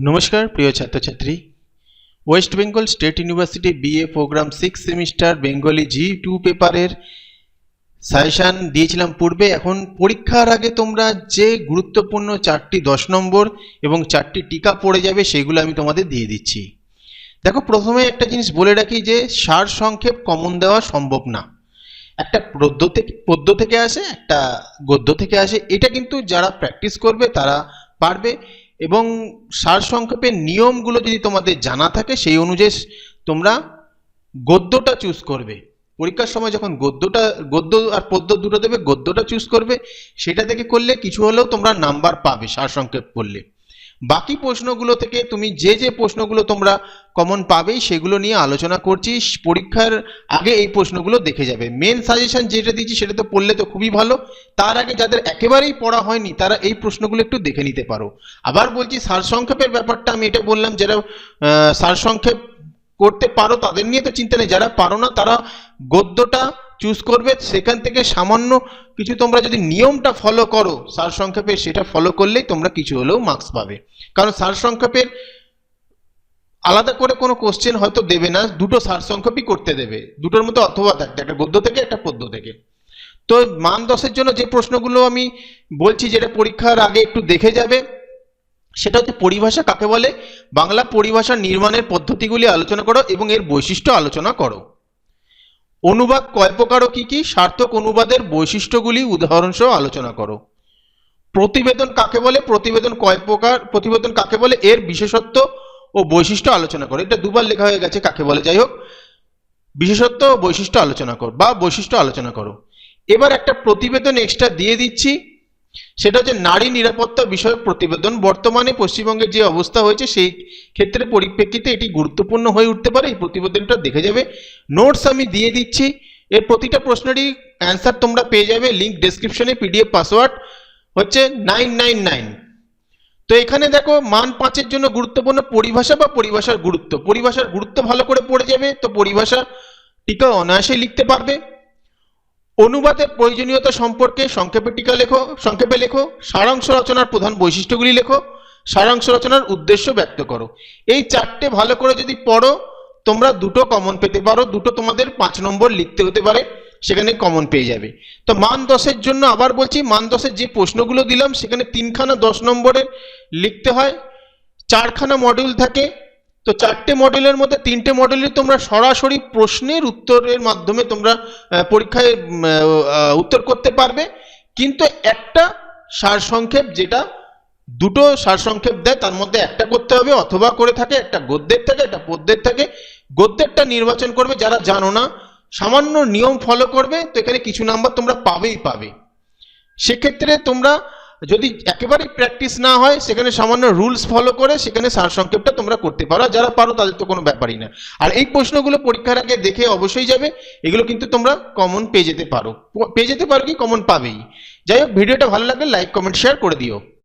নমস্কার প্রিয় ছাত্রছাত্রী, West Bengal state university BA programme 6 semester Bengali G2 পেপারের সাজেশন দিয়েছিলাম পূর্বে। এখন পরীক্ষার আগে তোমরা যে গুরুত্বপূর্ণ 4টি 10 নম্বর এবং 4টি টিকা পড়ে যাবে সেগুলো আমি তোমাদের দিয়ে দিচ্ছি। দেখো, প্রথমে একটা জিনিস বলে রাখি যে সার সংক্ষেপ কমন দেওয়া সম্ভব না। একটা পদ্য থেকে আসে, একটা গদ্য থেকে আসে। এটা কিন্তু যারা প্র্যাকটিস করবে তারা পারবে, এবং সারসংক্ষেপের নিয়মগুলো যদি তোমাদের জানা থাকে সেই অনুযায়ী তোমরা গদ্যটা চুজ করবে। পরীক্ষার সময় যখন গদ্য আর পদ্য দুটো দেবে, গদ্যটা চুজ করবে। সেটা থেকে করলে কিছু হলেও তোমরা নাম্বার পাবে সারসংক্ষেপ করলে। বাকি প্রশ্নগুলো থেকে তুমি যে প্রশ্নগুলো তোমরা কমন পাবেই সেগুলো নিয়ে আলোচনা করছি। পরীক্ষার আগে এই প্রশ্নগুলো দেখে যাবে। মেন সাজেশন যেটা দিচ্ছি সেটা তো পড়লে তো খুবই ভালো। তার আগে যাদের একেবারেই পড়া হয়নি তারা এই প্রশ্নগুলো একটু দেখে নিতে পারো। আবার বলছি, সারসংক্ষেপের ব্যাপারটা আমি এটা বললাম, যারা সারসংক্ষেপ করতে পারো তাদের নিয়ে তো চিন্তা নেই। যারা পারো না তারা গদ্যটা চুজ করবে। সেখান থেকে সামান্য কিছু তোমরা যদি নিয়মটা ফলো করো সারসংক্ষেপে, সেটা ফলো করলেই তোমরা কিছু হলেও মার্কস পাবে। কারণ সারসংক্ষেপের আলাদা করে কোনো কোশ্চেন হয়তো দেবে না, দুটো সারসংক্ষেপই করতে দেবে। দুটোর মধ্যে অথবা থাকবে, একটা গদ্য থেকে একটা পদ্য থেকে। তো মান 10-এর জন্য যে প্রশ্নগুলো আমি বলছি, যেটা পরীক্ষার আগে একটু দেখে যাবে, সেটা হচ্ছে পরিভাষা কাকে বলে, বাংলা পরিভাষা নির্মাণের পদ্ধতিগুলি আলোচনা করো এবং এর বৈশিষ্ট্য আলোচনা করো। অনুবাদ কয় প্রকার ও কি কি, সার্থক অনুবাদের বৈশিষ্ট্যগুলি উদাহরণসহ আলোচনা করো। প্রতিবেদন কাকে বলে, প্রতিবেদন কয় প্রকার, প্রতিবেদন কাকে বলে, এর বিশেষত্ব ও বৈশিষ্ট্য আলোচনা করো। এটা দুবার লেখা হয়ে গেছে কাকে বলে, যাই হোক, বিশেষত্ব ও বৈশিষ্ট্য আলোচনা করো বা বৈশিষ্ট্য আলোচনা করো। এবার একটা প্রতিবেদন এক্সট্রা দিয়ে দিচ্ছি, সেটা হচ্ছে নারী নিরাপত্তা বিষয়ক প্রতিবেদন। বর্তমানে পশ্চিমবঙ্গের যে অবস্থা হয়েছে সেই ক্ষেত্রে পরিপ্রেক্ষিতে এটি গুরুত্বপূর্ণ হয়ে উঠতে পারে। এই প্রতিবেদনটা দেখে যাবে। নোটস আমি দিয়ে দিচ্ছি, এর প্রতিটা প্রশ্নেরই অ্যান্সার তোমরা পেয়ে যাবে। লিঙ্ক ডেসক্রিপশনে, পিডিএফ পাসওয়ার্ড হচ্ছে 999। তো এখানে দেখো, মান 5-এর জন্য গুরুত্বপূর্ণ পরিভাষা বা পরিভাষার গুরুত্ব। পরিভাষার গুরুত্ব ভালো করে পড়ে যাবে, তো পরিভাষা টিকা অনায়াসে লিখতে পারবে। অনুবাদের প্রয়োজনীয়তা সম্পর্কে সংক্ষেপে লেখো। সারাংশ রচনার প্রধান বৈশিষ্ট্যগুলি লেখো। সারাংশ রচনার উদ্দেশ্য ব্যক্ত করো। এই 4টে ভালো করে যদি পড়ো, তোমরা দুটো কমন পেতে পারো। দুটো তোমাদের 5 নম্বর লিখতে হতে পারে, সেখানে কমন পেয়ে যাবে। তো মান 10-এর জন্য আবার বলছি, মান 10-এর যে প্রশ্নগুলো দিলাম সেখানে 3খানা 10 নম্বরের লিখতে হয়, 4খানা মডিউল থাকে। তো 4টে মডেলের মধ্যে 3টে মডেলে তোমরা সরাসরি প্রশ্নের উত্তরের মাধ্যমে তোমরা পরীক্ষায় উত্তর করতে পারবে। কিন্তু একটা সারসংক্ষেপ, যেটা দুটো সারসংক্ষেপ দেয় তার মধ্যে একটা করতে হবে, অথবা করে থাকে একটা গদ্যের থাকে একটা পদ্যের থাকে। গদ্যেরটা নির্বাচন করবে যারা জানো না, সামান্য নিয়ম ফলো করবে, তো এখানে কিছু নাম্বার তোমরা পাবেই পাবে। সেক্ষেত্রে তোমরা যদি একেবারে প্র্যাকটিস না হয়, সেখানে সামান্য রুলস ফলো করে সেখানে সারসংক্ষেপটা তোমরা করতে পারো। যারা পারো তাদের তো কোনো ব্যাপারই না। আর এই প্রশ্নগুলো পরীক্ষার আগে দেখে অবশ্যই যাবে। এগুলো কিন্তু তোমরা কমন পেয়ে যেতে পারো কি কমন পাবেই। যাই হোক, ভিডিওটা ভালো লাগলে লাইক কমেন্ট শেয়ার করে দিও।